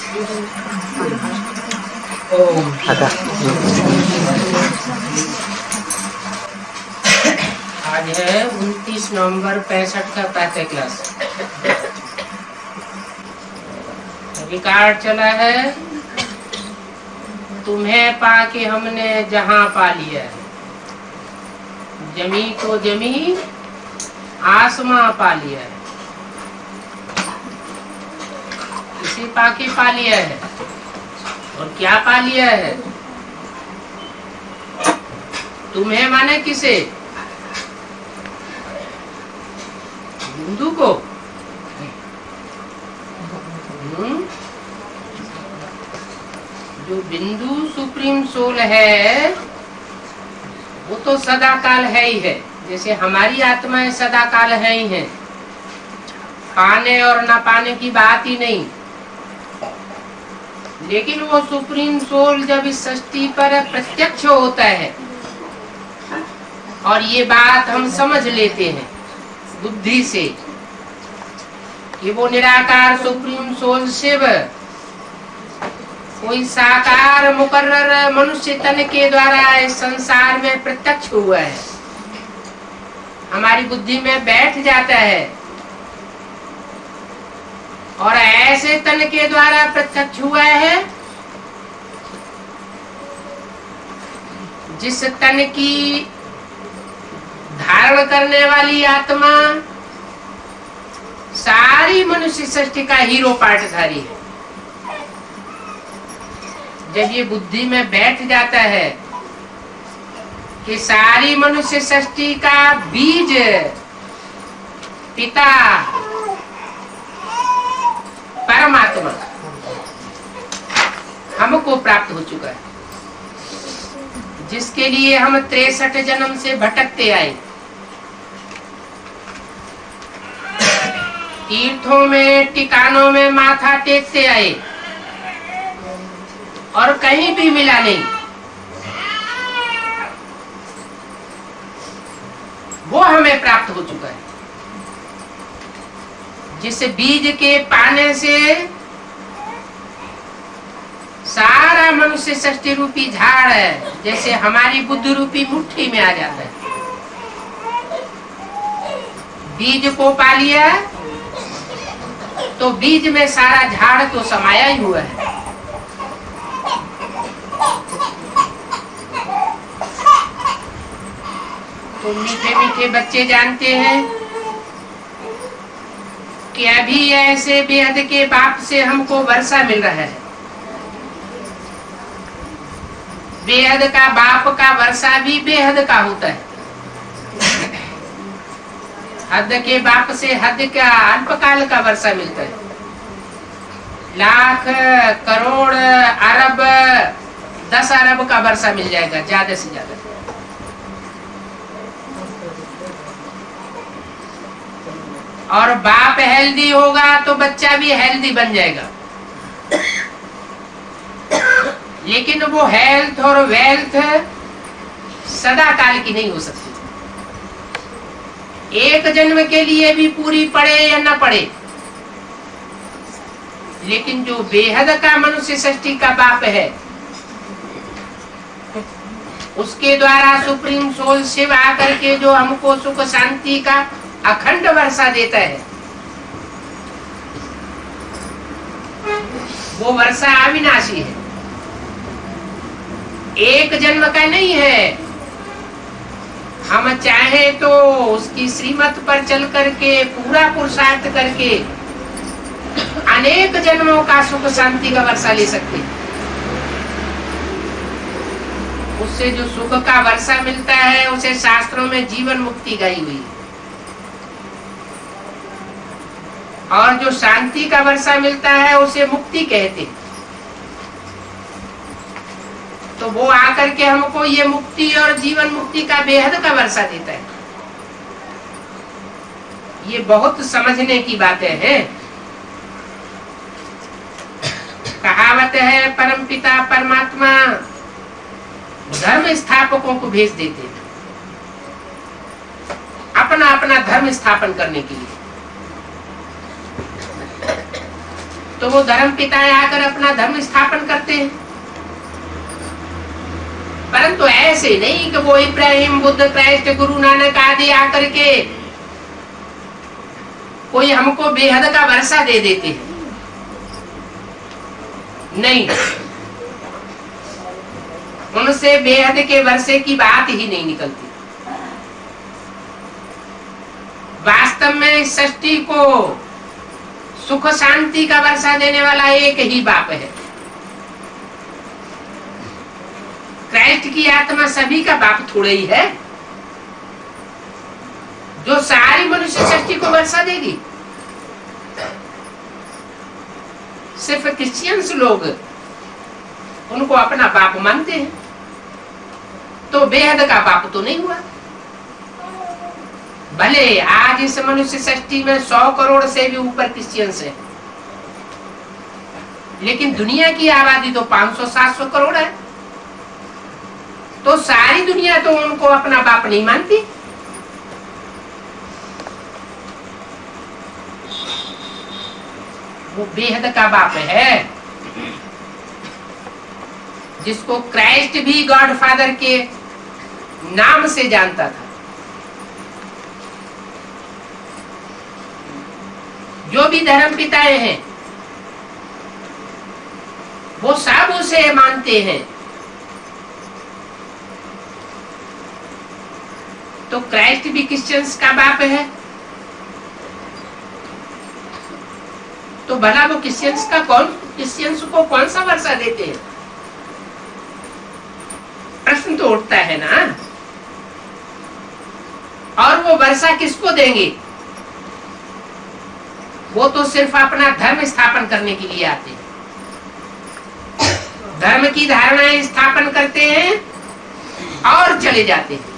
आज है 29 नवंबर 65 का प्रातः क्लास। रिकॉर्ड चला है, तुम्हें पाके हमने जहां पा लिया है, जमी तो जमी आसमां पा लिया है, इसी पाके पा लिया है। और क्या पा लिया है? तुम्हें माने किसे? बिंदु को। जो बिंदु सुप्रीम सोल है वो तो सदा काल है ही है, जैसे हमारी आत्माएं सदा काल है ही है, पाने और न पाने की बात ही नहीं। लेकिन वो सुप्रीम सोल जब इस सृष्टि पर प्रत्यक्ष होता है और ये बात हम समझ लेते हैं बुद्धि से कि वो निराकार सुप्रीम सोल शिव कोई साकार मुकर्रर मनुष्य तन के द्वारा इस संसार में प्रत्यक्ष हुआ है, हमारी बुद्धि में बैठ जाता है। और ऐसे तन के द्वारा प्रत्यक्ष हुआ है जिस तन की धारण करने वाली आत्मा सारी मनुष्य सृष्टि का हीरो पार्टधारी है। जब ये बुद्धि में बैठ जाता है कि सारी मनुष्य सृष्टि का बीज पिता परमात्मा हमको प्राप्त हो चुका है, जिसके लिए हम 63 जन्म से भटकते आए, तीर्थों में टिकानों में माथा टेकते आए और कहीं भी मिला नहीं। वो हमें प्राप्त हो चुका है, जिस बीज के पाने से सारा मनुष्य सृष्टि रूपी झाड़ है जैसे हमारी बुद्धि रूपी मुट्ठी में आ जाता है। बीज को पा लिया तो बीज में सारा झाड़ तो समाया ही हुआ है। तो मीठे मीठे बच्चे जानते हैं कि अभी ऐसे बेहद के बाप से हमको वर्षा मिल रहा है। बेहद का बाप का वर्षा भी बेहद का होता है। हद के बाप से हद का अल्पकाल का वर्षा मिलता है। लाख करोड़ अरब 10 अरब का वर्षा मिल जाएगा ज्यादा से ज्यादा। और बाप हेल्दी होगा तो बच्चा भी हेल्दी बन जाएगा। लेकिन वो हेल्थ और वेल्थ सदा काल की नहीं हो सकती। एक जन्म के लिए भी पूरी पड़े या न पड़े, लेकिन जो बेहद का मनुष्य सृष्टि का बाप है उसके द्वारा सुप्रीम सोल शिव आकर के जो हमको सुख शांति का अखंड वर्षा देता है, वो वर्षा अविनाशी है, एक जन्म का नहीं है। हम चाहे तो उसकी श्रीमत पर चल करके पूरा पुरुषार्थ करके अनेक जन्मों का सुख शांति का वर्षा ले सकते हैं। उससे जो सुख का वर्षा मिलता है उसे शास्त्रों में जीवन मुक्ति गाई हुई है। और जो शांति का वर्षा मिलता है उसे मुक्ति कहते हैं। तो वो आकर के हमको ये मुक्ति और जीवन मुक्ति का बेहद का वर्षा देता है। ये बहुत समझने की बातें हैं। कहावत है परमपिता परमात्मा धर्म स्थापकों को भेज देते हैं अपना अपना धर्म स्थापन करने के लिए। तो वो धर्म पिताएं आकर अपना धर्म स्थापन करते हैं। परंतु ऐसे नहीं कि वो इब्राहिम, बुद्ध, क्राइस्ट, गुरु नानक आदि आकर के कोई हमको बेहद का वर्षा दे देते हैं। नहीं, उनसे बेहद के वर्षे की बात ही नहीं निकलती। वास्तव में सृष्टि को सुख शांति का वर्षा देने वाला एक ही बाप है। क्राइस्ट की आत्मा सभी का बाप थोड़े ही है जो सारी मनुष्य सृष्टि को वर्षा देगी। सिर्फ क्रिश्चियंस लोग उनको अपना बाप मानते हैं, तो बेहद का बाप तो नहीं हुआ। भले आज इस मनुष्य सृष्टि में 100 करोड़ से भी ऊपर क्रिश्चियंस है, लेकिन दुनिया की आबादी तो 500-700 करोड़ है, तो सारी दुनिया तो उनको अपना बाप नहीं मानती। वो बेहद का बाप है जिसको क्राइस्ट भी गॉड फादर के नाम से जानता था। जो भी धर्म पिताएं हैं वो सब उसे मानते हैं। तो क्राइस्ट भी क्रिश्चियंस का बाप है, तो भला वो क्रिश्चियंस को कौन सा वर्षा देते हैं? प्रश्न तो उठता है ना। और वो वर्षा किसको देंगे? वो तो सिर्फ अपना धर्म स्थापन करने के लिए आते हैं, धर्म की धारणाएं स्थापन करते हैं और चले जाते हैं।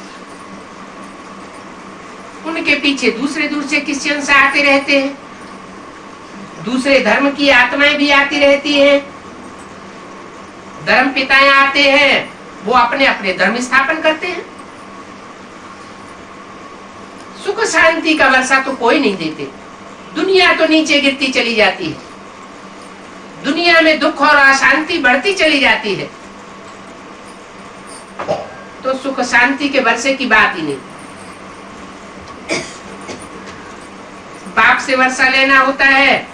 उनके पीछे दूसरे क्रिश्चियंस आते रहते हैं, दूसरे धर्म की आत्माएं भी आती रहती हैं, धर्म पिताएं आते हैं, वो अपने अपने धर्म स्थापन करते हैं। सुख शांति का वर्षा तो कोई नहीं देते। दुनिया तो नीचे गिरती चली जाती है, दुनिया में दुख और अशांति बढ़ती चली जाती है, तो सुख शांति के वर्षे की बात ही नहीं। बाप से वर्षा लेना होता है।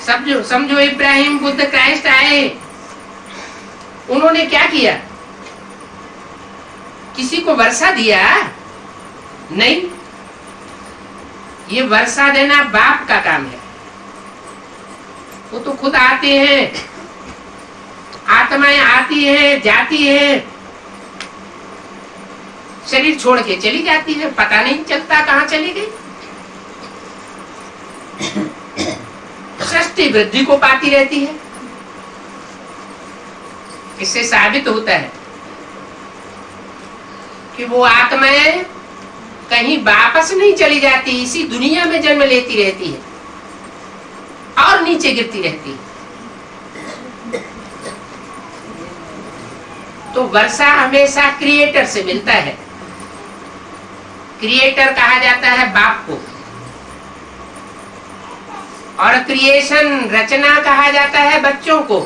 समझो इब्राहिम, बुद्ध, क्राइस्ट आए, उन्होंने क्या किया? किसी को वर्षा दिया? नहीं, ये वर्षा देना बाप का काम है। वो तो खुद आते हैं, आत्माएं आती है, जाती है, शरीर छोड़ के चली जाती है, पता नहीं चलता कहां चली गई। सृष्टि वृद्धि को पाती रहती है। इससे साबित होता है कि वो आत्माएं कहीं वापस नहीं चली जाती, इसी दुनिया में जन्म लेती रहती है और नीचे गिरती रहती है। तो वर्षा हमेशा क्रिएटर से मिलता है। क्रिएटर कहा जाता है बाप को, और क्रिएशन, रचना कहा जाता है बच्चों को।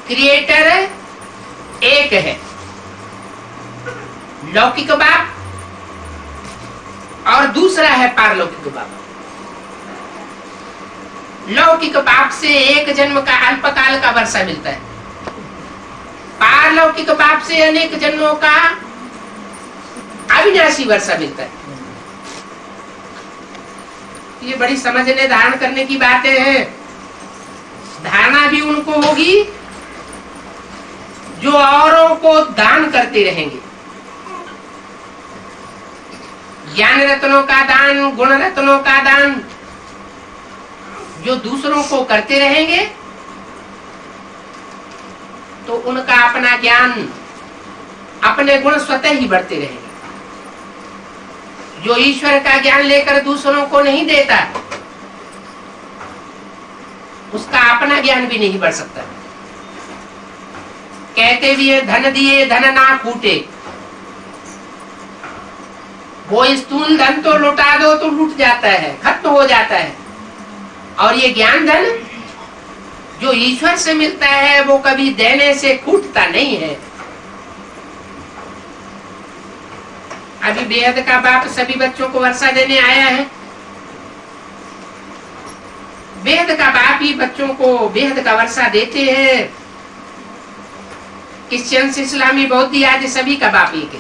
क्रिएटर एक है, लौकिक बाप, और दूसरा है पारलौकिक बाप। लौकिक बाप से एक जन्म का अल्पकाल का वर्षा मिलता है, पारलौकिक बाप से अनेक जन्मों का अविनाशी वर्षा मिलता है। ये बड़ी समझने धारण करने की बातें हैं। धारणा भी उनको होगी जो औरों को दान करते रहेंगे। ज्ञान रत्नों का दान, गुण रत्नों का दान जो दूसरों को करते रहेंगे, तो उनका अपना ज्ञान, अपने गुण स्वतः ही बढ़ते रहेंगे। जो ईश्वर का ज्ञान लेकर दूसरों को नहीं देता, उसका अपना ज्ञान भी नहीं बढ़ सकता। कहते भी है, धन दिए धन ना फूटे। वो स्थूल धन तो लुटा दो तो लूट जाता है, खत्म हो जाता है, और ये ज्ञान धन जो ईश्वर से मिलता है वो कभी देने से कूटता नहीं है। अभी बेहद का बाप सभी बच्चों को वर्षा देने आया है। बेहद का बाप ही बच्चों को बेहद का वर्षा देते हैं। क्रिश्चियन, इस्लामी, बौद्ध आदि सभी का बाप ही के,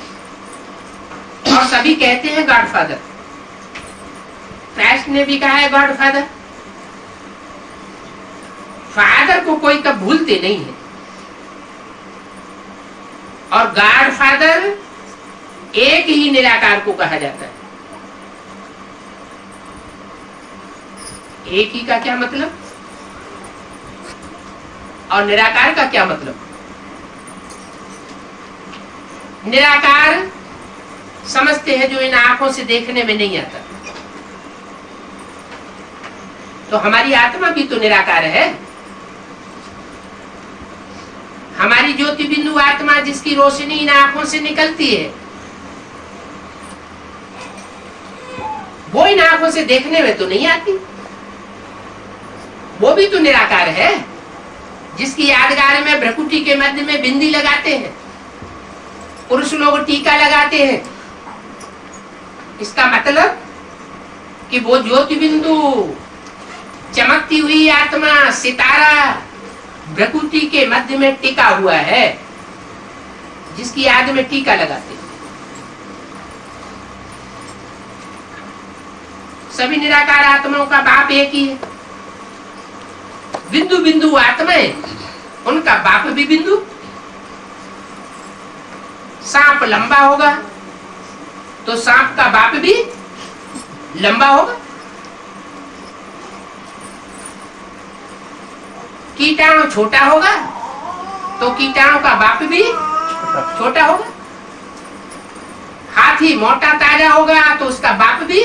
और सभी कहते हैं गॉड फादर। क्राइस्ट ने भी कहा है गॉड फादर। फादर को कोई कब भूलते नहीं है। और गॉड फादर एक ही निराकार को कहा जाता है। एक ही का क्या मतलब और निराकार का क्या मतलब? निराकार समझते हैं जो इन आंखों से देखने में नहीं आता। तो हमारी आत्मा भी तो निराकार है। हमारी ज्योति बिंदु आत्मा जिसकी रोशनी इन आंखों से निकलती है, वो इन आंखों से देखने में तो नहीं आती। वो भी तो निराकार है, जिसकी यादगार में भ्रकुटी के मध्य में बिंदी लगाते हैं, पुरुष लोग टीका लगाते हैं। इसका मतलब कि वो ज्योति बिंदु, चमकती हुई आत्मा, सितारा भ्रकुटी के मध्य में टिका हुआ है, जिसकी याद में टीका लगाते हैं। सभी निराकार आत्माओं का बाप एक ही है। बिंदु बिंदु आत्माएं, उनका बाप भी बिंदु। सांप लंबा होगा तो सांप का बाप भी लंबा होगा। कीटाणु छोटा होगा तो कीटाणु का बाप भी छोटा होगा। हाथी मोटा ताजा होगा तो उसका बाप भी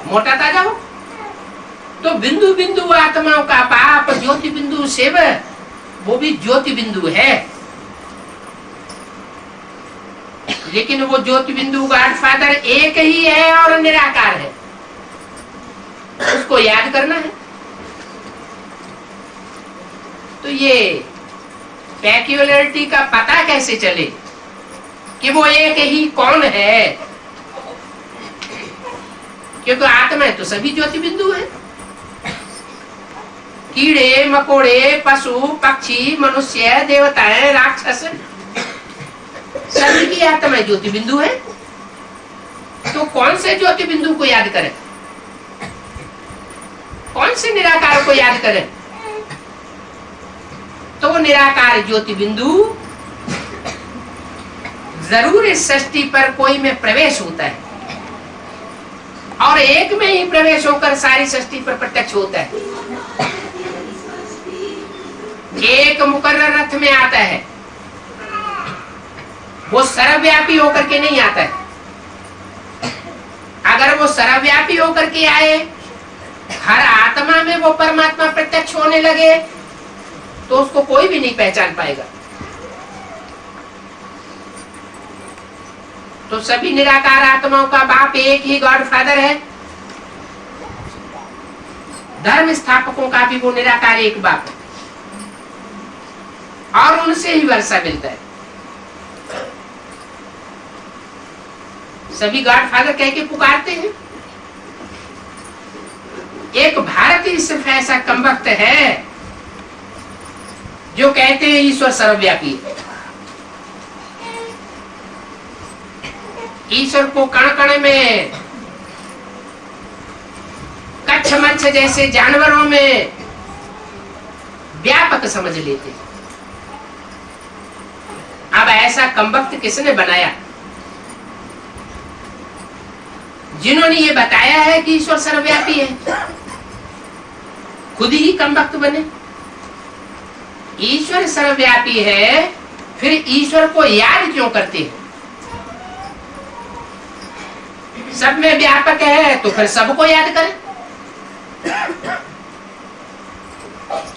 मोटा ताजा हो। तो बिंदु बिंदु आत्माओं का बाप ज्योति बिंदु शिव, वो भी ज्योति बिंदु है। लेकिन वो ज्योति बिंदु गॉड फादर एक ही है और निराकार है, उसको याद करना है। तो ये पैक्यूलरिटी का पता कैसे चले कि वो एक ही कौन है? क्योंकि आत्मा तो सभी ज्योति बिंदु है। कीड़े मकोड़े, पशु पक्षी, मनुष्य, देवताएं, राक्षस, सभी की आत्मा ज्योति बिंदु है। तो कौन से ज्योति बिंदु को याद करें? कौन से निराकार को याद करें? तो निराकार ज्योति बिंदु जरूर इस सृष्टि पर कोई में प्रवेश होता है और एक में ही प्रवेश होकर सारी सृष्टि पर प्रत्यक्ष होता है। एक मुकर्रर रथ में आता है, वो सर्वव्यापी होकर के नहीं आता है। अगर वो सर्वव्यापी होकर के आए, हर आत्मा में वो परमात्मा प्रत्यक्ष होने लगे, तो उसको कोई भी नहीं पहचान पाएगा। तो सभी निराकार आत्माओं का बाप एक ही गॉड फादर है। धर्म स्थापकों का भी वो निराकार एक बाप है और उनसे ही वर्षा मिलता है। सभी गॉड फादर कह के पुकारते हैं। एक भारतीय सिर्फ ऐसा कमबख्त है जो कहते हैं ईश्वर सर्वव्यापी है। ईश्वर को कण कण में, कच्छ मच्छ जैसे जानवरों में व्यापक समझ लेते। अब ऐसा कमबख्त किसने बनाया? जिन्होंने ये बताया है कि ईश्वर सर्वव्यापी है, खुद ही कमबख्त बने। ईश्वर सर्वव्यापी है, फिर ईश्वर को याद क्यों करते हैं? सब में व्यापक है तो फिर सबको याद करें।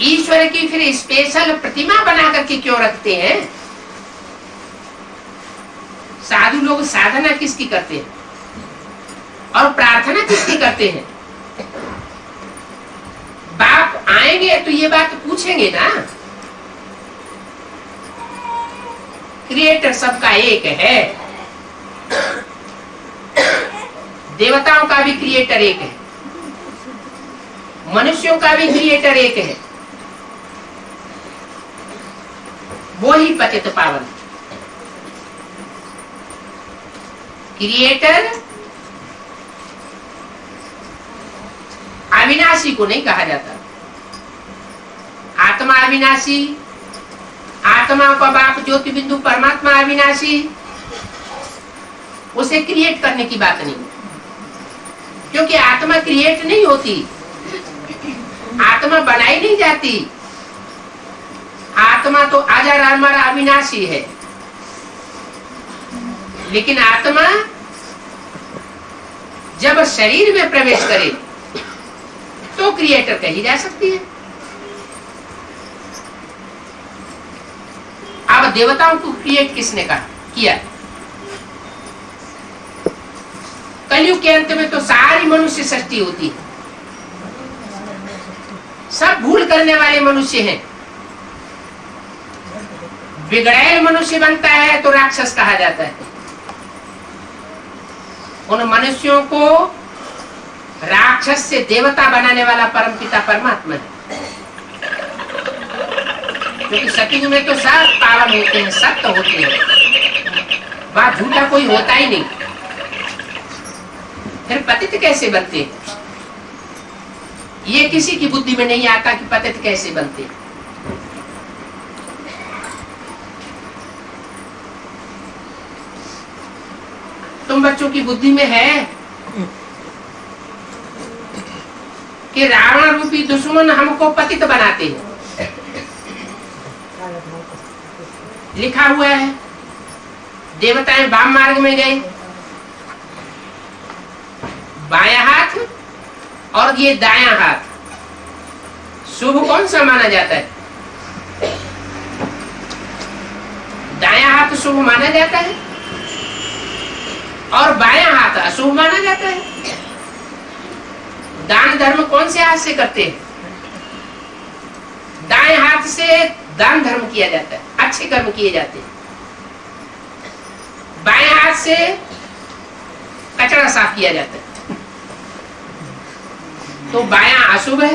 ईश्वर की फिर स्पेशल प्रतिमा बना करके क्यों रखते हैं? साधु लोग साधना किसकी करते हैं और प्रार्थना किसकी करते हैं? बनाएंगे तो ये बात पूछेंगे ना, क्रिएटर सबका एक है, देवताओं का भी क्रिएटर एक है, मनुष्यों का भी क्रिएटर एक है, वो ही पतित पावन। क्रिएटर अविनाशी को नहीं कहा जाता। आत्मा अविनाशी, आत्मा का बाप ज्योति बिंदु परमात्मा अविनाशी, उसे क्रिएट करने की बात नहीं, क्योंकि आत्मा क्रिएट नहीं होती, आत्मा बनाई नहीं जाती। आत्मा तो अजर अमर अविनाशी है, लेकिन आत्मा जब शरीर में प्रवेश करे तो क्रिएटर कही जा सकती है। अब देवताओं को क्रिएट किसने किया? कलयुग के अंत में तो सारी मनुष्य सृष्टि होती है, सब भूल करने वाले मनुष्य हैं। बिगड़ैल मनुष्य बनता है तो राक्षस कहा जाता है। उन मनुष्यों को राक्षस से देवता बनाने वाला परमपिता परमात्मा है, क्योंकि सतयुग में तो सब पावन होते हैं, सत्य होते हैं, बात झूठा कोई होता ही नहीं। फिर पतित कैसे बनते? ये किसी की बुद्धि में नहीं आता कि पतित कैसे बनते। तुम बच्चों की बुद्धि में है कि रावण रूपी दुश्मन हमको पतित बनाते हैं। लिखा हुआ है देवताएं वाम मार्ग में गए, बायां हाथ और ये दायां हाथ, शुभ कौन सा माना जाता है? दायां हाथ शुभ माना जाता है और बायां हाथ अशुभ माना जाता है। दान धर्म कौन से हाथ से करते हैं? दाएं हाथ से दान धर्म किया जाता है, अच्छे कर्म किए जाते हैं। बाएं हाथ से कचरा साफ किया जाता है। तो बायां अशुभ है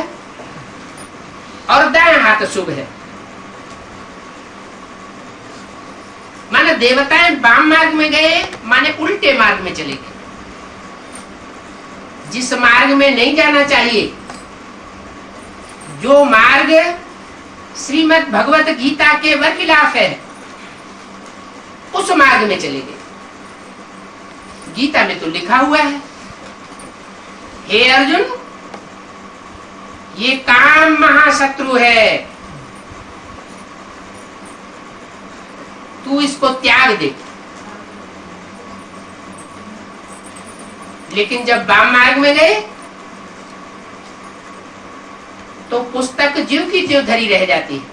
और दायां हाथ शुभ है। माने देवताएं वाम मार्ग में गए, माने उल्टे मार्ग में चले गए, जिस मार्ग में नहीं जाना चाहिए, जो मार्ग श्रीमद् भगवत गीता के वरखिलाफ है, उस मार्ग में चले गए। गीता में तो लिखा हुआ है, हे अर्जुन, ये काम महाशत्रु है, तू इसको त्याग दे। लेकिन जब वाम मार्ग में गए तो पुस्तक ज्यों की त्यों धरी रह जाती है।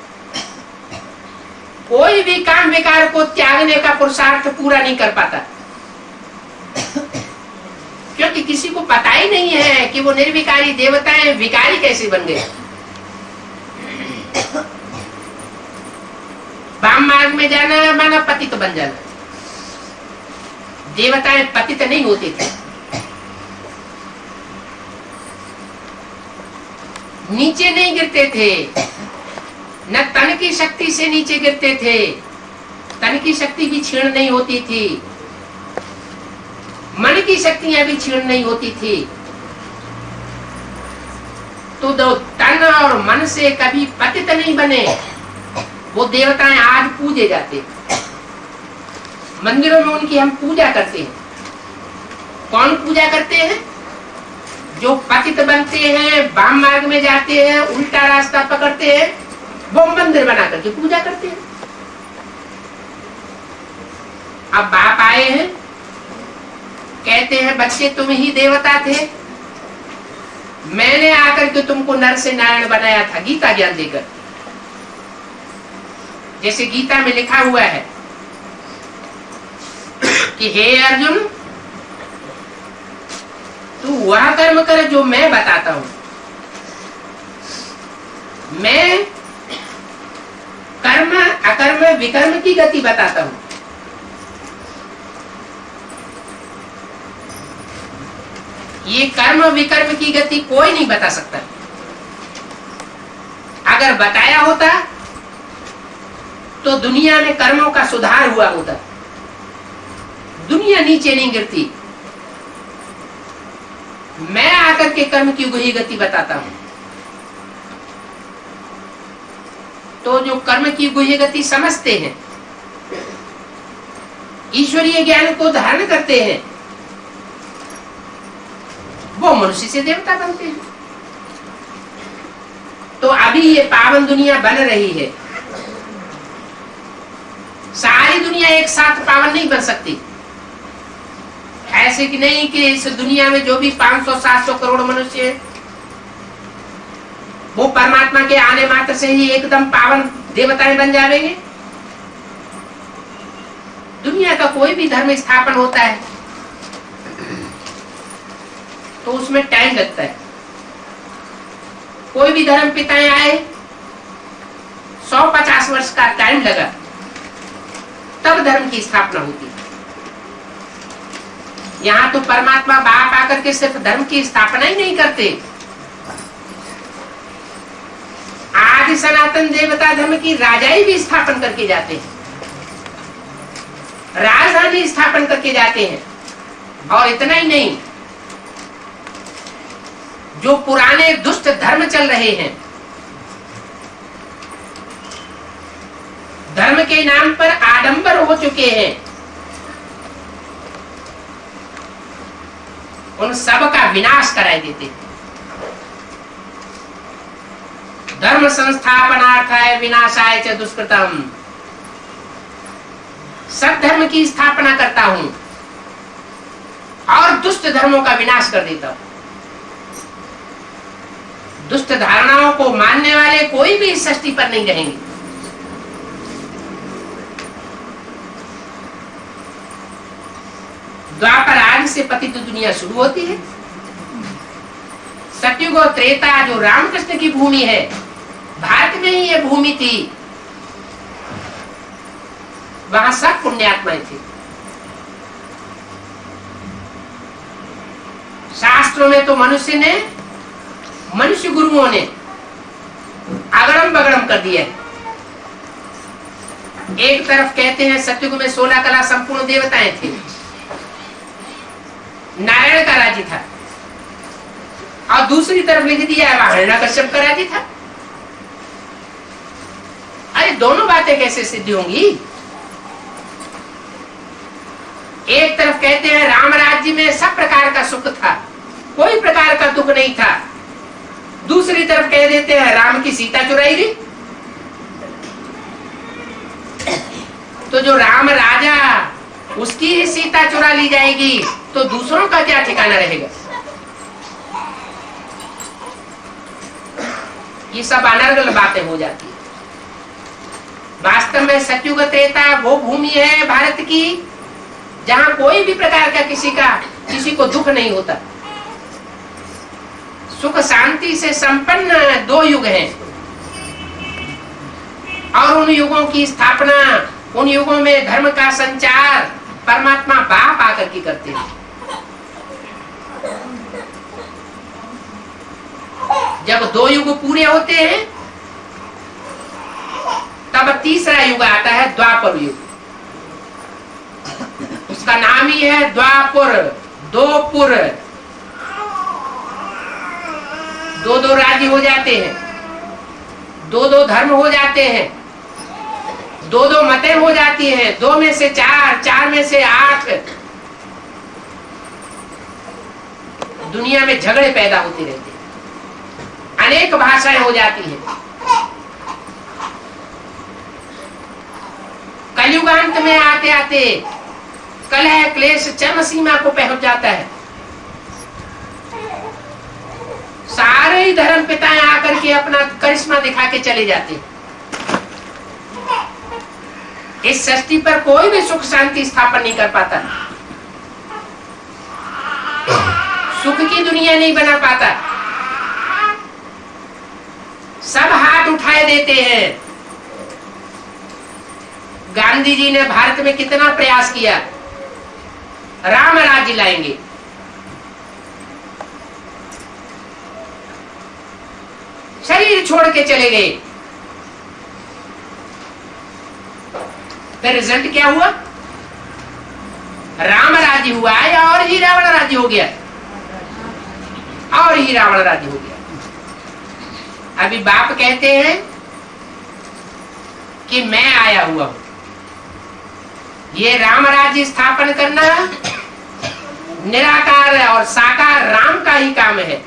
कोई भी काम विकार को त्यागने का पुरुषार्थ पूरा नहीं कर पाता, क्योंकि किसी को पता ही नहीं है कि वो निर्विकारी देवताएं विकारी कैसे बन गए। वाम मार्ग में जाना माना पतित बन जाना। देवताएं पतित नहीं होते थे, नीचे नहीं गिरते थे, न तन की शक्ति से नीचे गिरते थे, तन की शक्ति भी क्षीण नहीं होती थी, मन की शक्तियां भी क्षीण नहीं होती थी। तो दो तन और मन से कभी पतित नहीं बने, वो देवताएं आज पूजे जाते। मंदिरों में उनकी हम पूजा करते हैं। कौन पूजा करते हैं? जो पतित बनते हैं, वाम मार्ग में जाते हैं, उल्टा रास्ता पकड़ते हैं, वो मंदिर बना करके पूजा करते हैं। अब बाप आए हैं, कहते हैं बच्चे तुम ही देवता थे, मैंने आकर के तुमको नर से नारायण बनाया था गीता ज्ञान देकर। जैसे गीता में लिखा हुआ है कि हे अर्जुन, तू वह कर्म कर जो मैं बताता हूं। मैं कर्म अकर्म विकर्म की गति बताता हूं। ये कर्म विकर्म की गति कोई नहीं बता सकता। अगर बताया होता तो दुनिया में कर्मों का सुधार हुआ होता, दुनिया नीचे नहीं गिरती। मैं आकर के कर्म की वही गति बताता हूं। तो जो कर्म की गुह्य गति समझते हैं, ईश्वरीय ज्ञान को धारण करते हैं, वो मनुष्य से देवता बनते हैं। तो अभी ये पावन दुनिया बन रही है। सारी दुनिया एक साथ पावन नहीं बन सकती। ऐसे कि नहीं कि इस दुनिया में जो भी 500-700 करोड़ मनुष्य है, वो परमात्मा के आने मात्र से ही एकदम पावन देवताएं बन जाएंगे। दुनिया का कोई भी धर्म स्थापन होता है तो उसमें टाइम लगता है। कोई भी धर्म पिताएं आए, 100-50 वर्ष का टाइम लगा, तब धर्म की स्थापना होती। यहाँ तो परमात्मा बाप आकर के सिर्फ धर्म की स्थापना ही नहीं करते, आदि सनातन देवता धर्म की राजाई भी स्थापन करके जाते हैं, राजधानी स्थापन करके जाते हैं। और इतना ही नहीं, जो पुराने दुष्ट धर्म चल रहे हैं, धर्म के नाम पर आडंबर हो चुके हैं, उन सब का विनाश कराए देते हैं। धर्म संस्थापनार्थाय विनाशाय च दुष्कृतम। सब धर्म की स्थापना करता हूं और दुष्ट धर्मों का विनाश कर देता हूं। दुष्ट धारणाओं को मानने वाले कोई भी इस सृष्टि पर नहीं रहेंगे। द्वापर आदि से पतित दुनिया शुरू होती है। सतयुग और त्रेता जो रामकृष्ण की भूमि है, भारत में ही ये भूमि थी, वहां सब पुण्यात्माएं थे। शास्त्रों में तो मनुष्य गुरुओं ने अगड़म बगड़म कर दिया है। एक तरफ कहते हैं सतयुग में 16 कला संपूर्ण देवताएं थे, नारायण का राज्य था, और दूसरी तरफ लिख दिया है वहां हिरण्यकश्यप का राज्य था। अरे दोनों बातें कैसे सिद्ध होंगी? एक तरफ कहते हैं राम राज्य में सब प्रकार का सुख था, कोई प्रकार का दुख नहीं था। दूसरी तरफ कह देते हैं राम की सीता चुराई गई। तो जो राम राजा, उसकी ही सीता चुरा ली जाएगी, तो दूसरों का क्या ठिकाना रहेगा? ये सब अनर्गल बातें हो जाती है। वास्तव में सतयुग त्रेता वो भूमि है भारत की जहां कोई भी प्रकार का किसी को दुख नहीं होता। सुख शांति से संपन्न 2 युग हैं, और उन युगों की स्थापना, उन युगों में धर्म का संचार परमात्मा बाप आकर के करते हैं। जब 2 युग पूरे होते हैं, तब तीसरा युग आता है द्वापर युग। उसका नाम ही है द्वापुर, 2 पुर, 2 राज्य हो जाते हैं, 2 धर्म हो जाते हैं, 2 मतें हो जाती हैं, 2 में से 4, 4 में से 8। दुनिया में झगड़े पैदा होते रहते हैं, अनेक भाषाएं हो जाती हैं। कलयुगांत में आते आते कलह क्लेश चरम सीमा को पहुंच जाता है। सारे ही धर्म पिताएं आकर के अपना करिश्मा दिखा के चले जाते हैं। इस सृष्टि पर कोई भी सुख शांति स्थापन नहीं कर पाता, सुख की दुनिया नहीं बना पाता। सब हाथ उठाए देते हैं। गांधी जी ने भारत में कितना प्रयास किया, राम राज्य लाएंगे। शरीर छोड़ के चले गए। फिर रिजल्ट क्या हुआ? राम राज्य हुआ या और ही रावण राज्य हो गया? और ही रावण राज्य हो गया। अभी बाप कहते हैं कि मैं आया हुआ हूं, ये राम राज्य स्थापन करना निराकार और साकार राम का ही काम है।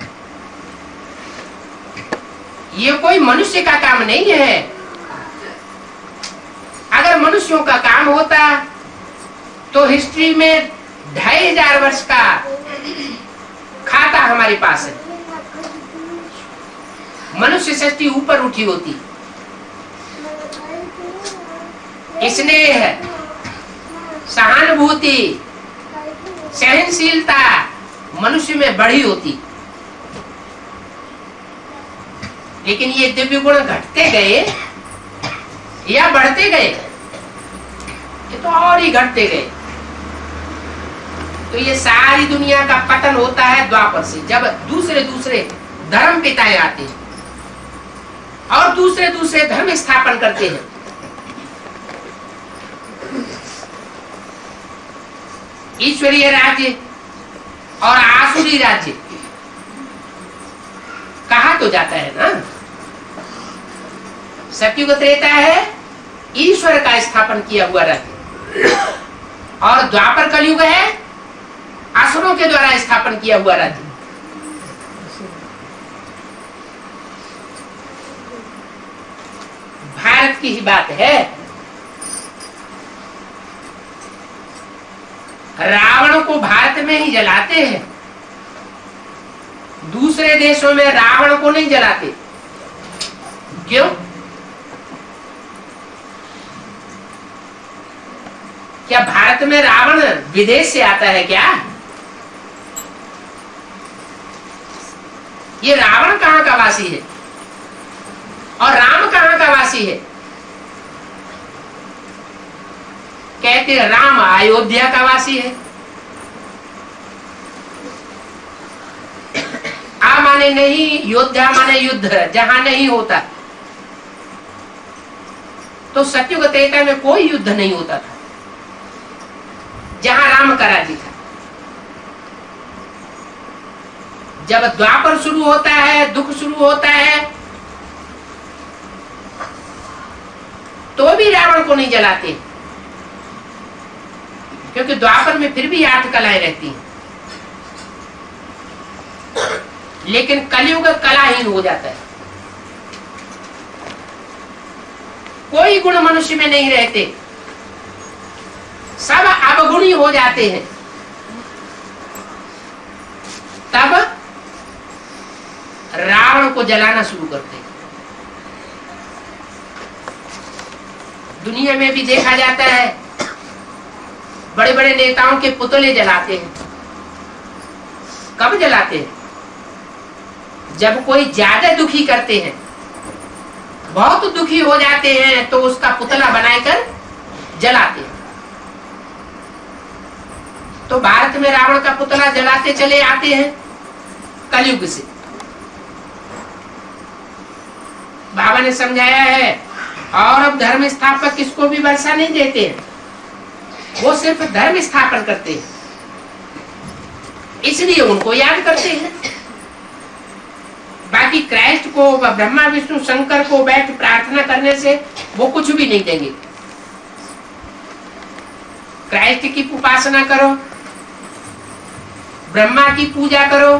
ये कोई मनुष्य का काम नहीं है। अगर मनुष्यों का काम होता तो हिस्ट्री में 2500 वर्ष का खाता हमारे पास है। मनुष्य सृष्टि ऊपर उठी होती, स्नेह, सहानुभूति, सहनशीलता मनुष्य में बढ़ी होती। लेकिन ये दिव्य गुण घटते गए या बढ़ते गए? ये तो और ही घटते गए। तो ये सारी दुनिया का पतन होता है द्वापर से, जब दूसरे दूसरे धर्म पिताएं आते हैं और दूसरे दूसरे धर्म स्थापन करते हैं। ईश्वरीय राज्य और आसुरी राज्य कहा तो जाता है ना। सतयुग त्रेता है ईश्वर का स्थापन किया हुआ राज्य, और द्वापर कलयुग है असुरों के द्वारा स्थापन किया हुआ राज्य। भारत की ही बात है। रावण को भारत में ही जलाते हैं, दूसरे देशों में रावण को नहीं जलाते। क्यों? क्या भारत में रावण विदेश से आता है क्या? ये रावण कहां का वासी है और राम कहां का वासी है? कहते हैं राम अयोध्या का वासी है। आ माने नहीं, योद्धा माने युद्ध, जहां नहीं होता। तो सतयुग त्रेता में कोई युद्ध नहीं होता था जहां राम का राज्य था। जब द्वापर शुरू होता है, दुख शुरू होता है, तो भी रावण को नहीं जलाते, क्योंकि द्वापर में फिर भी 8 कलाएं रहती हैं। लेकिन कलयुग कलाहीन हो जाता है, कोई गुण मनुष्य में नहीं रहते, सब अवगुणी हो जाते हैं। तब रावण को जलाना शुरू करते हैं। दुनिया में भी देखा जाता है, बड़े बड़े नेताओं के पुतले जलाते हैं। कब जलाते हैं? जब कोई ज्यादा दुखी करते हैं, बहुत दुखी हो जाते हैं, तो उसका पुतला बनाकर जलाते हैं। तो भारत में रावण का पुतला जलाते चले आते हैं कलयुग से। बाबा ने समझाया है, और अब धर्म स्थापक किसको भी वर्षा नहीं देते हैं, वो सिर्फ धर्म स्थापन करते हैं, इसलिए उनको याद करते हैं। बाकी क्राइस्ट को, ब्रह्मा विष्णु शंकर को बैठ प्रार्थना करने से वो कुछ भी नहीं देंगे। क्राइस्ट की उपासना करो, ब्रह्मा की पूजा करो,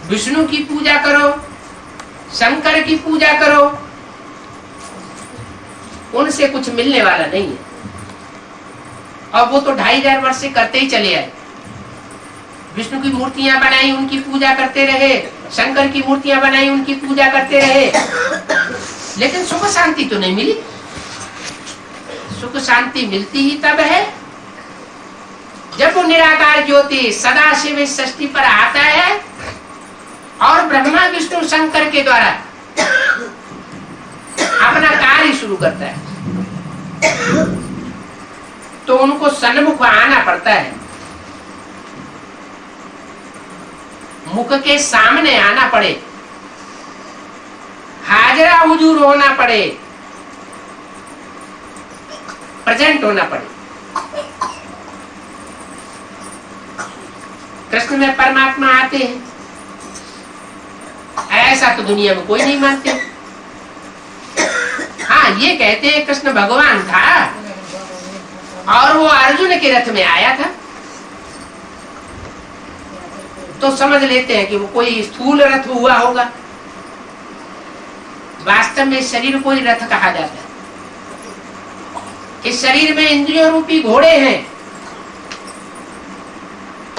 विष्णु की पूजा करो, शंकर की पूजा करो, उनसे कुछ मिलने वाला नहीं है। और वो तो 2500 वर्ष से करते ही चले आए। विष्णु की मूर्तियां बनाई, उनकी पूजा करते रहे, शंकर की मूर्तियां बनाई, उनकी पूजा करते रहे, लेकिन सुख शांति तो नहीं मिली। सुख शांति मिलती ही तब है जब वो निराकार ज्योति सदा शिव इस सृष्टि पर आता है और ब्रह्मा विष्णु शंकर के द्वारा शुरू करता है तो उनको सन्मुख आना पड़ता है, मुख के सामने आना पड़े, हाजरा हुजूर होना पड़े, प्रेजेंट होना पड़े। कृष्ण में परमात्मा आते हैं, ऐसा तो दुनिया में कोई नहीं मानते। हाँ, ये कहते हैं कृष्ण भगवान था और वो अर्जुन के रथ में आया था, तो समझ लेते हैं कि वो कोई स्थूल रथ हुआ होगा। वास्तव में शरीर को ही रथ कहा जाता है। इस शरीर में इंद्रियों रूपी घोड़े हैं।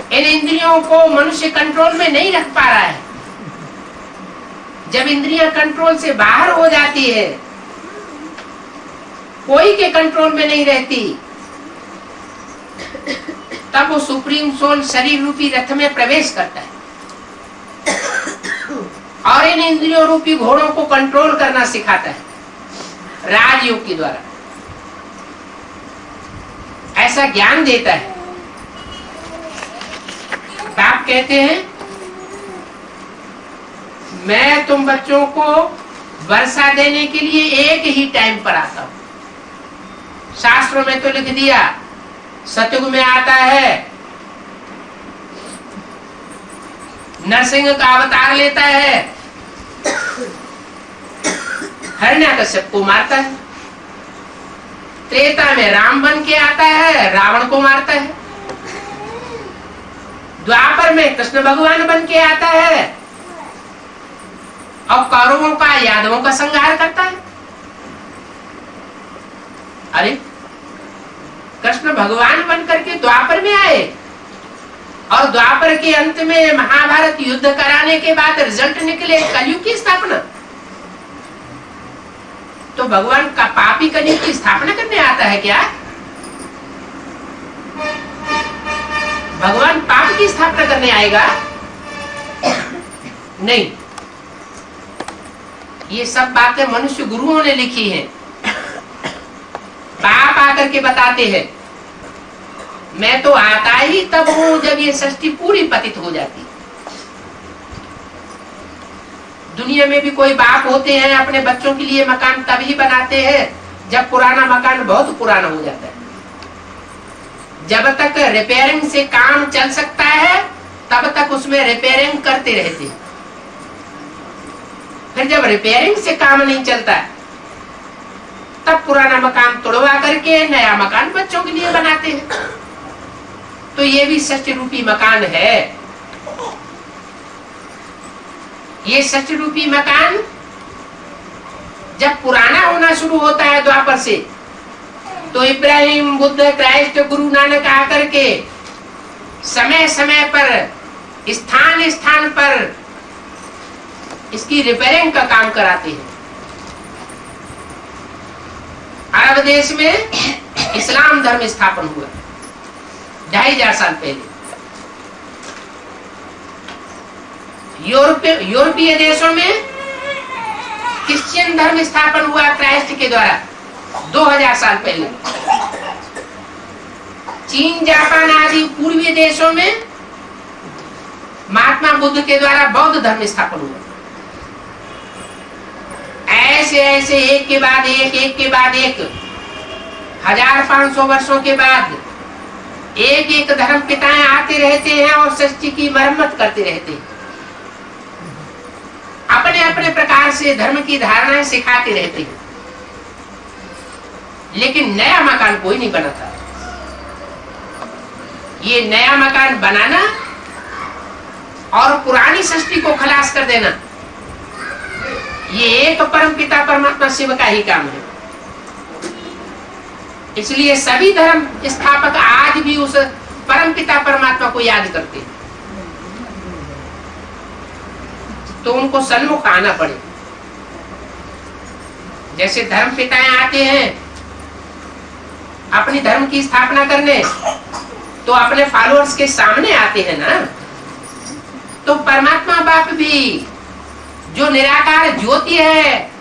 इन इंद्रियों को मनुष्य कंट्रोल में नहीं रख पा रहा है। जब इंद्रियां कंट्रोल से बाहर हो जाती है, कोई के कंट्रोल में नहीं रहती, तब वो सुप्रीम सोल शरीर रूपी रथ में प्रवेश करता है और इन इंद्रियों रूपी घोड़ों को कंट्रोल करना सिखाता है राजयोग के द्वारा। ऐसा ज्ञान देता है। बाप कहते हैं, मैं तुम बच्चों को वर्षा देने के लिए एक ही टाइम पर आता हूं। शास्त्रों में तो लिख दिया सतयुग में आता है, नरसिंह का अवतार लेता है, हिरण्याकश्यप को मारता है। त्रेता में राम बन के आता है, रावण को मारता है। द्वापर में कृष्ण भगवान बन के आता है और कौरवों का, यादवों का संहार करता है। अरे, कृष्ण भगवान बन करके द्वापर में आए और द्वापर के अंत में महाभारत युद्ध कराने के बाद रिजल्ट निकले कलयुग की स्थापना। तो भगवान का पापी कलयुग की स्थापना करने आता है क्या? भगवान पाप की स्थापना करने आएगा? नहीं। ये सब बातें मनुष्य गुरुओं ने लिखी हैं। बाप आकर के बताते हैं, मैं तो आता ही तब हूं जब ये सृष्टि पूरी पतित हो जाती। दुनिया में भी कोई बाप होते हैं, अपने बच्चों के लिए मकान तभी बनाते हैं जब पुराना मकान बहुत पुराना हो जाता है। जब तक रिपेयरिंग से काम चल सकता है तब तक उसमें रिपेयरिंग करते रहते हैं। फिर जब रिपेयरिंग से काम नहीं चलता तब पुराना मकान तोड़वा करके नया मकान बच्चों के लिए बनाते हैं। तो ये भी सृष्टि रूपी मकान है। ये सृष्टि रूपी मकान जब पुराना होना शुरू होता है द्वापर से, तो इब्राहिम, बुद्ध, क्राइस्ट, गुरु नानक आकर के समय समय पर, स्थान स्थान पर इसकी रिपेयरिंग का काम कराते हैं। अरब देश में इस्लाम धर्म स्थापन हुआ 2500 साल पहले। यूरोपीय देशों में क्रिश्चियन धर्म स्थापन हुआ क्राइस्ट के द्वारा 2000 साल पहले। चीन, जापान आदि पूर्वी देशों में महात्मा बुद्ध के द्वारा बौद्ध धर्म स्थापन हुआ। ऐसे ऐसे एक के बाद एक, एक के बाद एक, 1500 वर्षों के बाद एक एक धर्म पिताएं आते रहते हैं और सृष्टि की मरम्मत करते रहते हैं। अपने अपने प्रकार से धर्म की धारणाएं सिखाते रहते हैं, लेकिन नया मकान कोई नहीं बनाता। ये नया मकान बनाना और पुरानी सृष्टि को खलास कर देना, ये एक परम पिता परमात्मा शिव का ही काम है। इसलिए सभी धर्म स्थापक आज भी उस परम पिता परमात्मा को याद करते हैं। तो उनको सन्मुख आना पड़े। जैसे धर्म पिताएं आते हैं अपनी धर्म की स्थापना करने, तो अपने फॉलोअर्स के सामने आते हैं ना। तो परमात्मा बाप भी जो निराकार ज्योति है,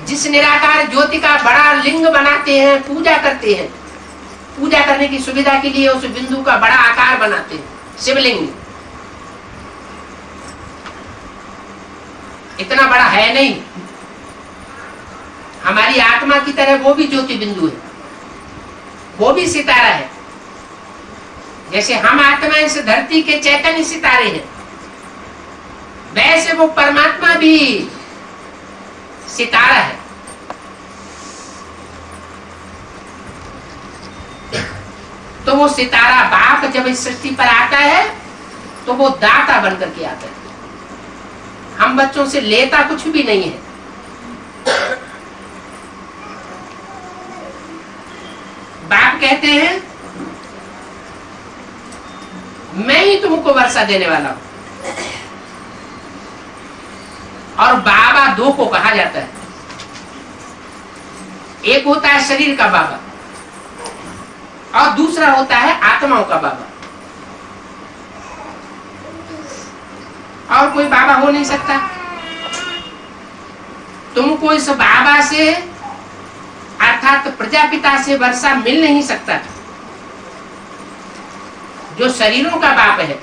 जिस निराकार ज्योति का बड़ा लिंग बनाते हैं, पूजा करते हैं, पूजा करने की सुविधा के लिए उस बिंदु का बड़ा आकार बनाते हैं, शिवलिंग। इतना बड़ा है नहीं, हमारी आत्मा की तरह वो भी ज्योति बिंदु है, वो भी सितारा है। जैसे हम आत्मा इस धरती के चैतन्य सितारे हैं, वैसे वो परमात्मा भी सितारा है। तो वो सितारा बाप जब इस सृष्टि पर आता है तो वो दाता बनकर के आता है। हम बच्चों से लेता कुछ भी नहीं है। बाप कहते हैं मैं ही तुमको वर्षा देने वाला हूं। और बाबा दो को कहा जाता है, एक होता है शरीर का बाबा और दूसरा होता है आत्माओं का बाबा। और कोई बाबा हो नहीं सकता। तुमको इस बाबा से अर्थात प्रजापिता से वर्षा मिल नहीं सकता, जो शरीरों का बाप है।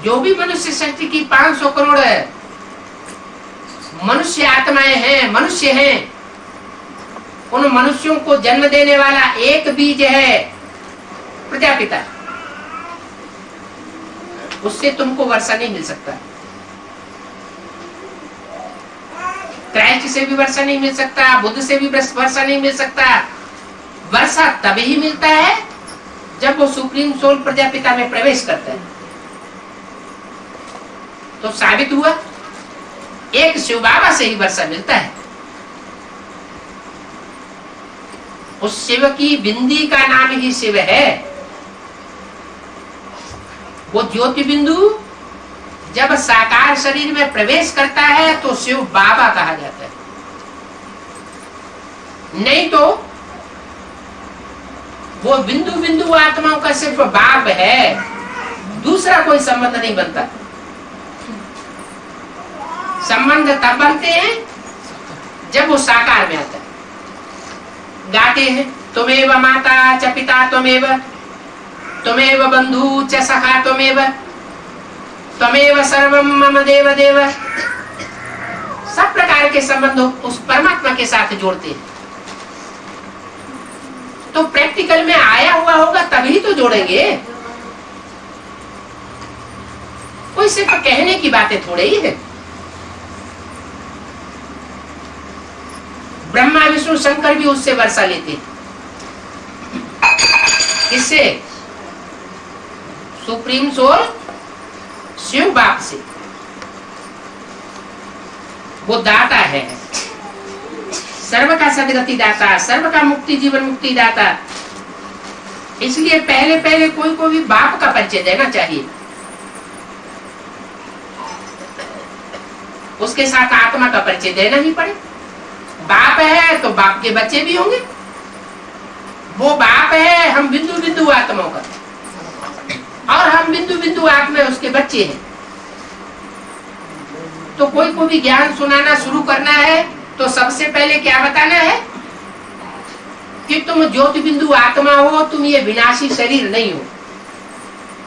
जो भी मनुष्य सृष्टि की 500 करोड़ मनुष्य आत्माएं हैं, मनुष्य हैं, उन मनुष्यों को जन्म देने वाला एक बीज है प्रजापिता। उससे तुमको वर्षा नहीं मिल सकता। क्राइस्ट से भी वर्षा नहीं मिल सकता, बुद्ध से भी वर्षा नहीं मिल सकता। वर्षा तभी मिलता है जब वो सुप्रीम सोल प्रजापिता में प्रवेश करता है। तो साबित हुआ एक शिव बाबा से ही वर्षा मिलता है। उस शिव की बिंदी का नाम ही शिव है। वो ज्योति बिंदु जब साकार शरीर में प्रवेश करता है तो शिव बाबा कहा जाता है। नहीं तो वो बिंदु बिंदु आत्माओं का सिर्फ बाप है, दूसरा कोई संबंध नहीं बनता। संबंध तब बनते हैं जब वो साकार में आता है। गाते हैं तुमेव माता च पिता त्वमेव, त्वमेव बंधु च सखा त्वमेव, त्वमेव सर्वम मम देव देव। सब प्रकार के संबंध उस परमात्मा के साथ जोड़ते हैं। तो प्रैक्टिकल में आया हुआ होगा तभी तो जोड़ेंगे। कोई सिर्फ कहने की बातें थोड़े ही है। ब्रह्मा विष्णु शंकर भी उससे वर्षा लेते हैं। किससे? सुप्रीम सोल शिव बाप से। वो दाता है, सर्व का सदगति दाता, सर्व का मुक्ति जीवन मुक्ति दाता। इसलिए पहले पहले कोई को भी बाप का परिचय देना चाहिए। उसके साथ आत्मा का परिचय देना ही पड़े। बाप है तो बाप के बच्चे भी होंगे। वो बाप है, हम बिंदु बिंदु आत्माओं का, और हम बिंदु बिंदु आत्मा उसके बच्चे हैं। तो कोई को भी ज्ञान सुनाना शुरू करना है तो सबसे पहले क्या बताना है कि तुम ज्योति बिंदु आत्मा हो, तुम ये विनाशी शरीर नहीं हो।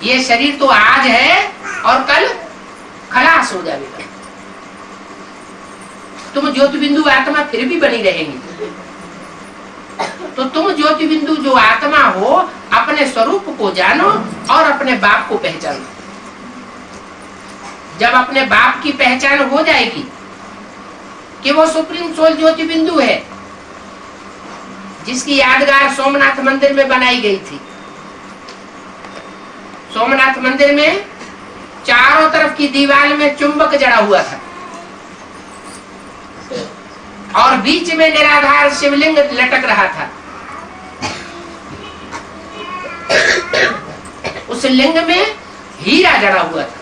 ये शरीर तो आज है और कल खलास हो जाएगा। तुम ज्योति बिंदु आत्मा फिर भी बनी रहेंगी। तो तुम ज्योति बिंदु जो आत्मा हो, अपने स्वरूप को जानो और अपने बाप को पहचानो। जब अपने बाप की पहचान हो जाएगी कि वो सुप्रीम सोल ज्योति बिंदु है, जिसकी यादगार सोमनाथ मंदिर में बनाई गई थी। सोमनाथ मंदिर में चारों तरफ की दीवार में चुंबक जड़ा हुआ था और बीच में निराधार शिवलिंग लटक रहा था। उस लिंग में हीरा जड़ा हुआ था,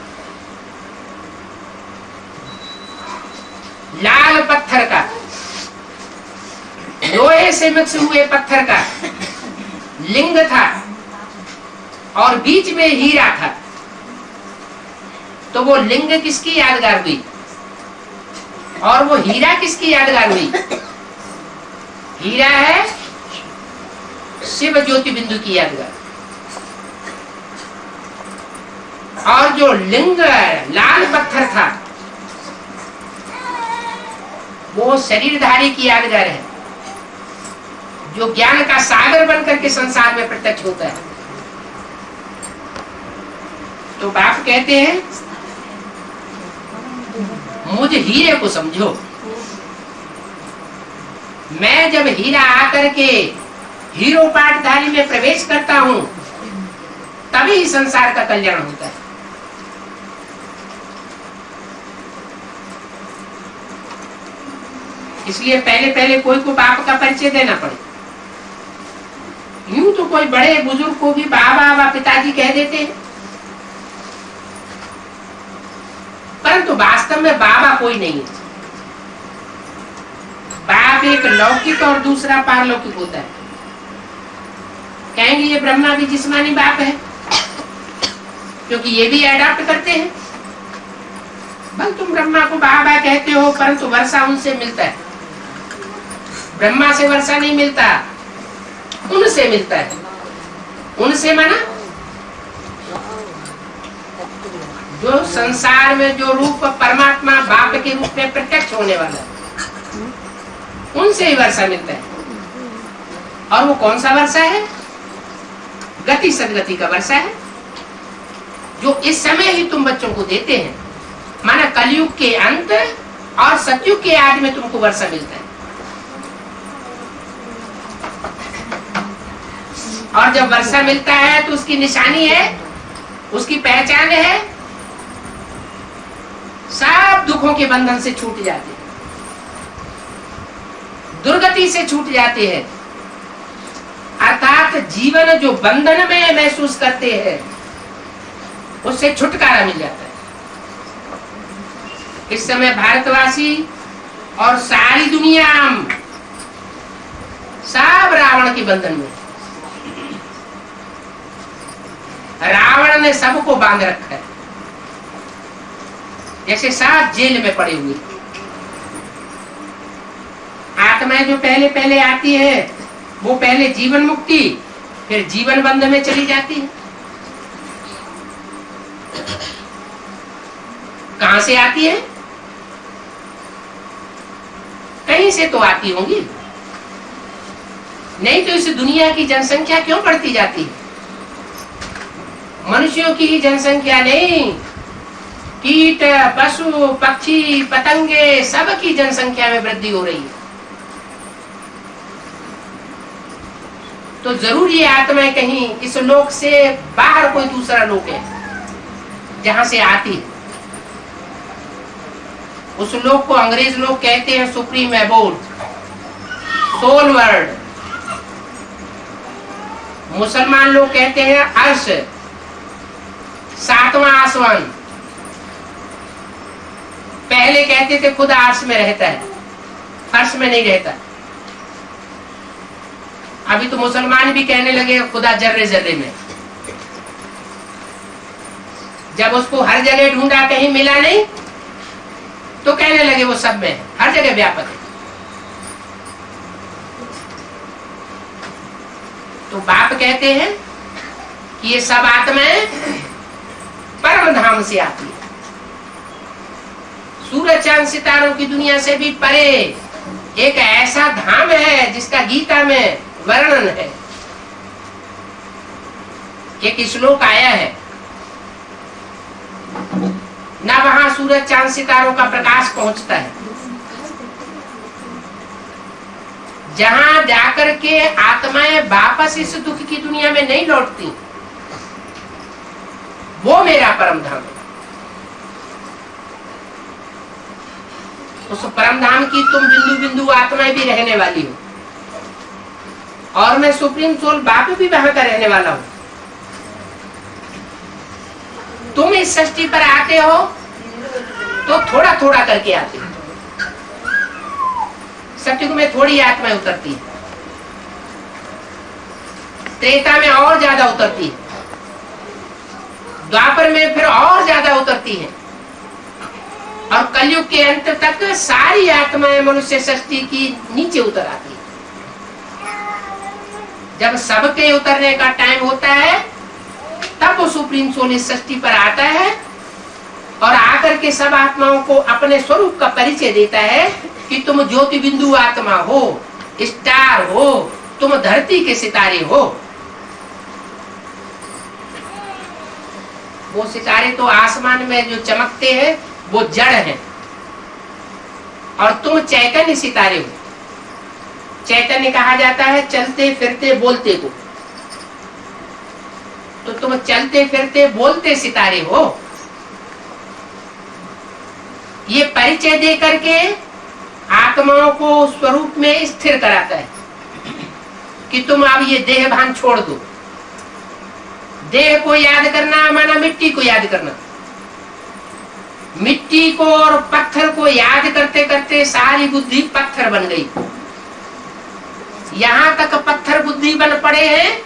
लाल पत्थर का, लोहे से मिक्स हुए पत्थर का लिंग था और बीच में हीरा था। तो वो लिंग किसकी यादगार हुई? और वो हीरा किसकी यादगार हुई? हीरा है शिव ज्योति बिंदु की यादगार। और जो लिंग लाल पत्थर था वो शरीरधारी की यादगार है, जो ज्ञान का सागर बनकर के संसार में प्रत्यक्ष होता है। तो बाप कहते हैं मुझ हीरे को समझो। मैं जब हीरा आकर के हीरो पाठधारी में प्रवेश करता हूं तभी संसार का कल्याण होता है। इसलिए पहले पहले कोई को बाप का परिचय देना पड़े। यूं तो कोई बड़े बुजुर्ग को भी बाबा पिताजी कह देते हैं, परंतु वास्तव में बाबा कोई नहीं है। बाप एक लौकिक और दूसरा पारलौकिक होता है। कहेंगे ये ब्रह्मा भी जिस्मानी बाप है, क्योंकि ये भी अडॉप्ट करते हैं। बल तुम ब्रह्मा को बाबा कहते हो, परंतु वर्षा उनसे मिलता है। ब्रह्मा से वर्षा नहीं मिलता, उनसे मिलता है। उनसे माना जो संसार में जो रूप परमात्मा बाप के रूप में प्रत्यक्ष होने वाला है, उनसे ही वर्षा मिलता है। और वो कौन सा वर्षा है? गति सदगति का वर्षा है, जो इस समय ही तुम बच्चों को देते हैं। माना कलयुग के अंत और सतयुग के आदि में तुमको वर्षा मिलता है। और जब वर्षा मिलता है तो उसकी निशानी है, उसकी पहचान है, सब दुखों के बंधन से छूट जाते हैं, दुर्गति से छूट जाते हैं। अर्थात जीवन जो बंधन में महसूस करते हैं उससे छुटकारा मिल जाता है। इस समय भारतवासी और सारी दुनिया सब रावण के बंधन में। रावण ने सबको बांध रखा है, जैसे सब जेल में पड़े हुए। आत्माएं जो पहले पहले आती है वो पहले जीवन मुक्ति, फिर जीवन बंध में चली जाती है। कहां से आती है? कहीं से तो आती होंगी, नहीं तो इस दुनिया की जनसंख्या क्यों बढ़ती जाती है? मनुष्यों की ही जनसंख्या नहीं, कीट पशु पक्षी पतंगे सबकी जनसंख्या में वृद्धि हो रही है। तो जरूर ये आत्माएं कहीं इस लोक से बाहर कोई दूसरा लोक है जहां से आती है। उस लोक को अंग्रेज लोग कहते हैं सुप्रीम एबोर्ड, सोल वर्ल्ड। मुसलमान लोग कहते हैं अर्श, सातवां आसमान। पहले कहते थे खुदा अर्श में रहता है, फर्श में नहीं रहता। अभी तो मुसलमान भी कहने लगे खुदा जर्रे जर्रे में। जब उसको हर जगह ढूंढा कहीं मिला नहीं तो कहने लगे वो सब में, हर जगह व्यापक है। तो बाप कहते हैं कि ये सब आत्माएं परम धाम से आती है, सूरज चांद सितारों की दुनिया से भी परे एक ऐसा धाम है जिसका गीता में वर्णन है। एक श्लोक आया है, ना वहां सूरज चांद सितारों का प्रकाश पहुंचता है, जहां जाकर के आत्माएं वापस इस दुख की दुनिया में नहीं लौटती, वो मेरा परम धाम है। उस परम धाम की तुम बिंदु बिंदु आत्माएं भी रहने वाली हो, और मैं सुप्रीम सोल बाप भी वहां का रहने वाला हूं। तुम इस सृष्टि पर आते हो तो थोड़ा थोड़ा करके आते हो। सत्युग में थोड़ी आत्माएं उतरती है, त्रेता में और ज्यादा उतरती है, द्वापर में फिर और ज्यादा उतरती है, और कलयुग के अंत तक सारी आत्माएं मनुष्य सृष्टि की नीचे उतर आती है। जब सबके उतरने का टाइम होता है तब वो सुप्रीम सोल इस सृष्टि पर आता है और आकर के सब आत्माओं को अपने स्वरूप का परिचय देता है कि तुम ज्योति बिंदु आत्मा हो, स्टार हो, तुम धरती के सितारे हो। वो सितारे तो आसमान में जो चमकते हैं वो जड़ हैं और तुम चैतन्य सितारे हो। चैतन्य कहा जाता है चलते फिरते बोलते को, तो तुम चलते फिरते बोलते सितारे हो। ये परिचय दे करके आत्माओं को स्वरूप में स्थिर कराता है कि तुम अब ये देह भान छोड़ दो। देह को याद करना माना मिट्टी को याद करना। मिट्टी को और पत्थर को याद करते करते सारी बुद्धि पत्थर बन गई। यहां तक पत्थर बुद्धि बन पड़े हैं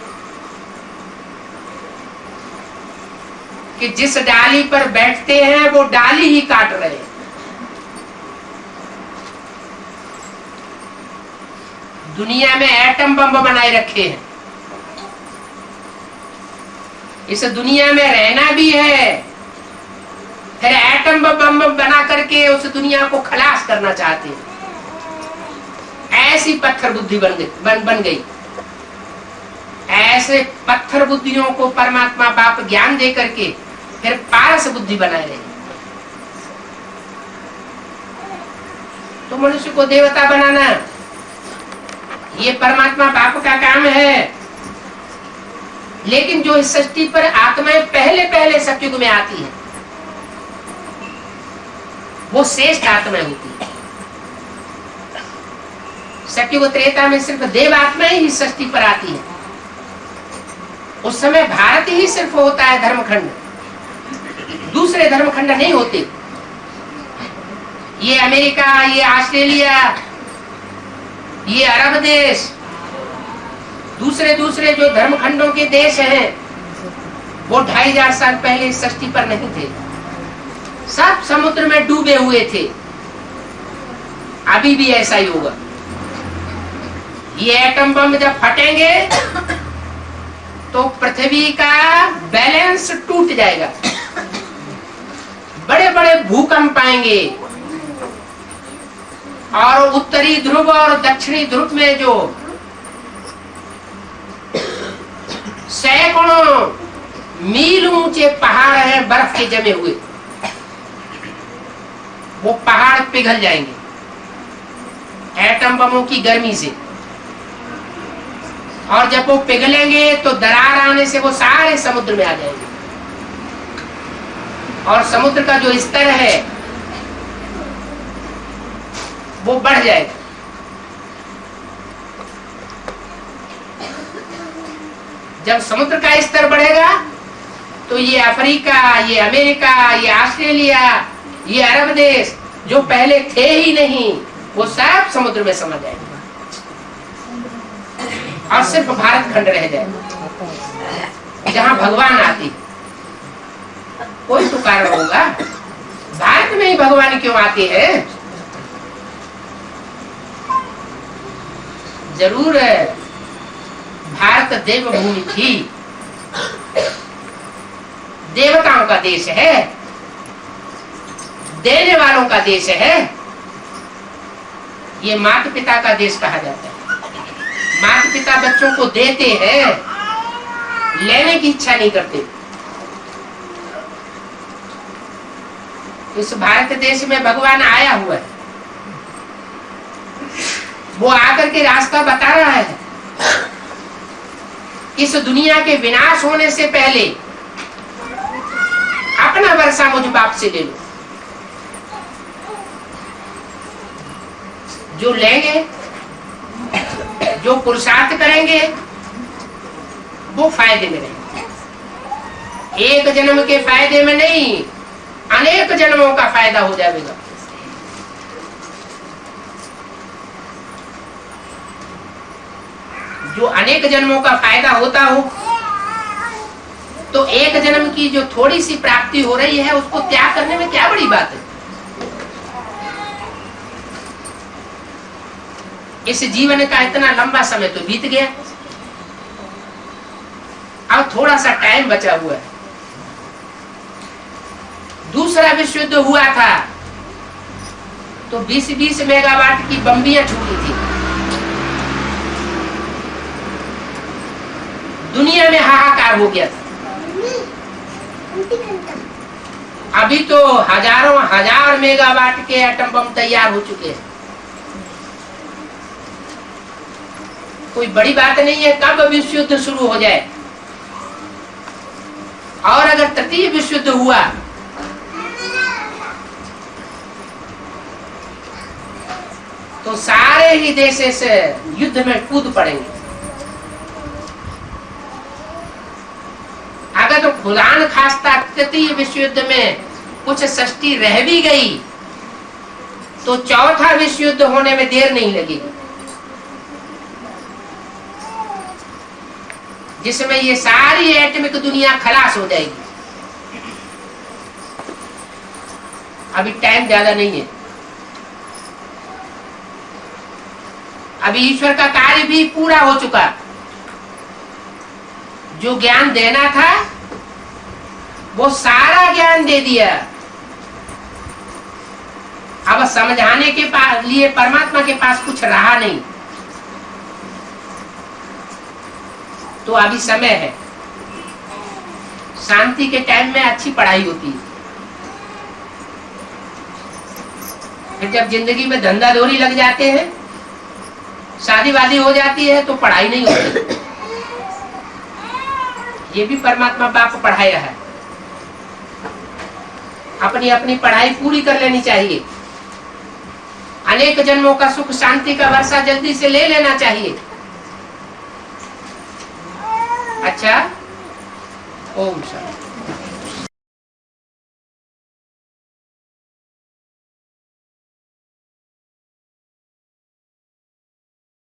कि जिस डाली पर बैठते हैं वो डाली ही काट रहे हैं। दुनिया में एटम बम बनाए रखे हैं। इस दुनिया में रहना भी है, फिर एटम बम बना करके उस दुनिया को खलास करना चाहते हैं। ऐसी पत्थर बुद्धि बन गई। ऐसे पत्थर बुद्धियों को परमात्मा बाप ज्ञान दे करके फिर पारस बुद्धि बनाए रहे। तो मनुष्य को देवता बनाना ये परमात्मा बाप का काम है। लेकिन जो इस सृष्टि पर आत्माएं पहले पहले सतयुग में आती है वो श्रेष्ठ आत्माएं होती है। सतयुग त्रेता में सिर्फ देव आत्माएं ही सृष्टि पर आती है। उस समय भारत ही सिर्फ होता है धर्मखंड, दूसरे धर्मखंड नहीं होते। ये अमेरिका, ये ऑस्ट्रेलिया, ये अरब देश, दूसरे दूसरे जो धर्मखंडों के देश हैं वो 2500 साल पहले इस सृष्टि पर नहीं थे। सब समुद्र में डूबे हुए थे। अभी भी ऐसा ही होगा। ये एटम बम जब फटेंगे तो पृथ्वी का बैलेंस टूट जाएगा। बड़े बड़े भूकंप आएंगे और उत्तरी ध्रुव और दक्षिणी ध्रुव में जो सैकड़ों मील ऊंचे पहाड़ हैं बर्फ के जमे हुए, वो पहाड़ पिघल जाएंगे एटम बमों की गर्मी से। और जब वो पिघलेंगे तो दरार आने से वो सारे समुद्र में आ जाएंगे और समुद्र का जो स्तर है वो बढ़ जाएगा। जब समुद्र का स्तर बढ़ेगा तो ये अफ्रीका, ये अमेरिका, ये ऑस्ट्रेलिया, ये अरब देश जो पहले थे ही नहीं वो सब समुद्र में समा जाएंगे और सिर्फ भारत खंड रह जाएगा जहां भगवान आते। कोई तो कारण होगा, भारत में ही भगवान क्यों आते हैं? जरूर भारत देवभूमि थी, देवताओं का देश है, देने वालों का देश है। ये माता पिता का देश कहा जाता है। माता पिता बच्चों को देते हैं, लेने की इच्छा नहीं करते। इस भारत देश में भगवान आया हुआ है, वो आकर के रास्ता बता रहा है। इस दुनिया के विनाश होने से पहले अपना वर्षा मुझ बाप से ले लो। जो लेंगे, जो पुरुषार्थ करेंगे वो फायदे में रहेंगे। एक जन्म के फायदे में नहीं, अनेक जन्मों का फायदा हो जाएगा। जो अनेक जन्मों का फायदा होता हो तो एक जन्म की जो थोड़ी सी प्राप्ति हो रही है उसको त्याग करने में क्या बड़ी बात है? इस जीवन का इतना लंबा समय तो बीत गया, अब थोड़ा सा टाइम बचा हुआ है। दूसरा विश्व युद्ध हुआ था तो 20-20 मेगावाट की बम्बियां छूटी थी, दुनिया में हाहाकार हो गया था। अभी तो हजारों हजार मेगावाट के एटम बम तैयार हो चुके हैं। कोई बड़ी बात नहीं है कब विश्व युद्ध शुरू हो जाए। और अगर तृतीय विश्व युद्ध हुआ तो सारे ही देश इस युद्ध में कूद पड़ेंगे। अगर तो खुदा न खास्ता तृतीय विश्व युद्ध में कुछ सृष्टि रह भी गई तो चौथा विश्व युद्ध होने में देर नहीं लगेगी, जिसमें ये सारी एटमिक दुनिया खलास हो जाएगी। अभी टाइम ज्यादा नहीं है, अभी ईश्वर का कार्य भी पूरा हो चुका। जो ज्ञान देना था वो सारा ज्ञान दे दिया। अब समझाने के लिए परमात्मा के पास कुछ रहा नहीं, तो अभी समय है। शांति के टाइम में अच्छी पढ़ाई होती है, फिर जब जिंदगी में धंधा दौरी लग जाते हैं, शादी वादी हो जाती है तो पढ़ाई नहीं होती। ये भी परमात्मा बाप पढ़ाया है। अपनी अपनी पढ़ाई पूरी कर लेनी चाहिए। अनेक जन्मों का सुख शांति का वर्षा जल्दी से ले लेना चाहिए। अच्छा, ओम शांति।